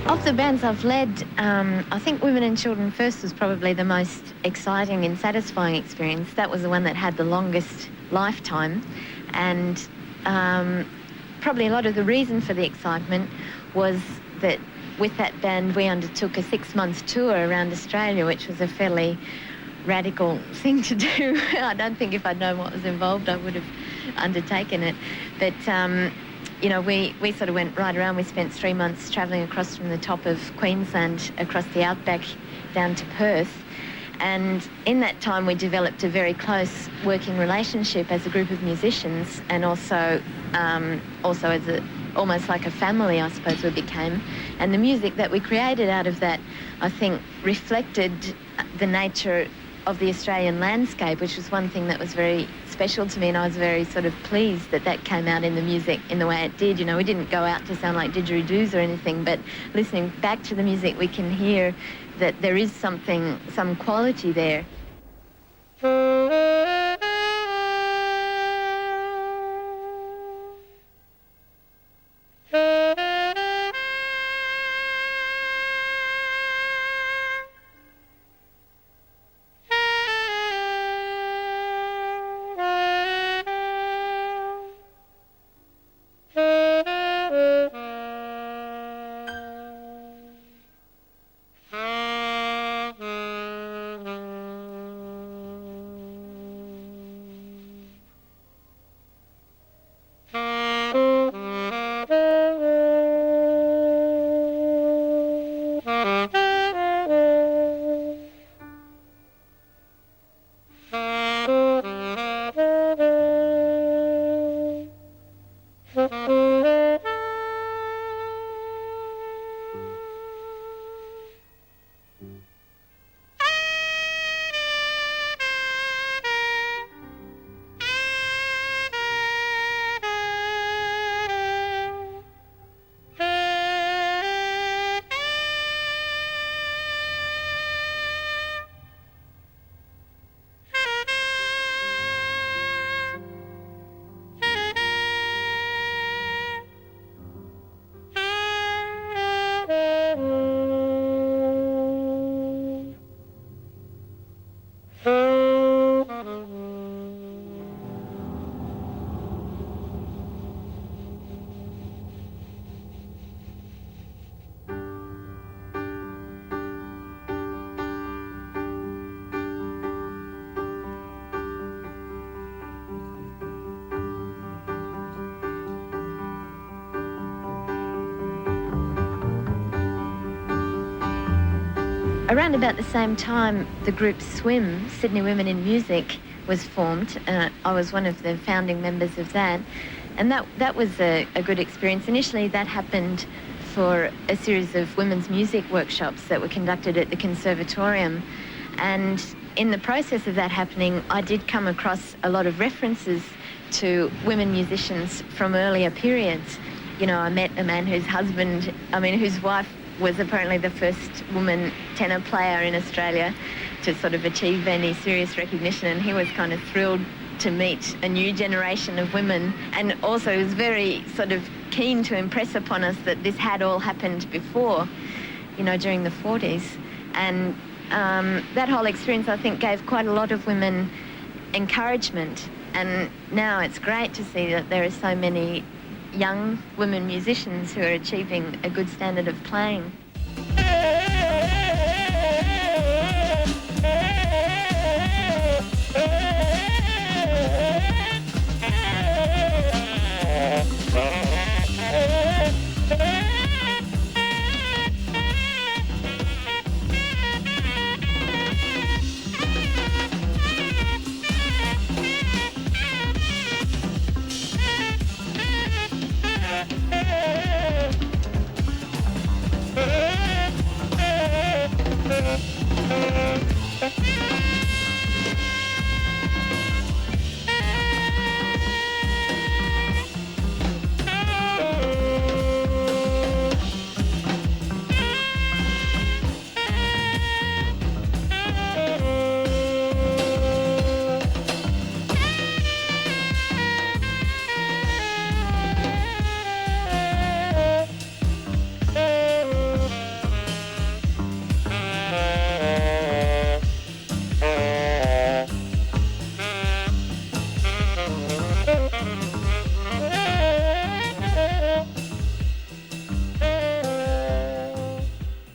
Of the bands I've led, I think Women and Children First was probably the most exciting and satisfying experience. That was the one that had the longest lifetime, and probably a lot of the reason for the excitement was that with that band we undertook a 6-month tour around Australia, which was a fairly radical thing to do. I don't think if I'd known what was involved I would have undertaken it. But you know, we sort of went right around. We spent 3 months travelling across from the top of Queensland, across the outback, down to Perth. And in that time we developed a very close working relationship as a group of musicians, and also as almost like a family, I suppose, we became. And the music that we created out of that, I think, reflected the nature of the Australian landscape, which was one thing that was very special to me, and I was very sort of pleased that that came out in the music in the way it did. You know, we didn't go out to sound like didgeridoos or anything, but listening back to the music we can hear that there is something, some quality there. Around about the same time, the group SWIM, Sydney Women in Music, was formed. I was one of the founding members of that, and that was a good experience. Initially, that happened for a series of women's music workshops that were conducted at the Conservatorium, and in the process of that happening, I did come across a lot of references to women musicians from earlier periods. You know, I met a man whose wife was apparently the first woman tenor player in Australia to sort of achieve any serious recognition, and he was kind of thrilled to meet a new generation of women, and also was very sort of keen to impress upon us that this had all happened before, you know, during the 40s. And that whole experience, I think, gave quite a lot of women encouragement, and now it's great to see that there are so many young women musicians who are achieving a good standard of playing.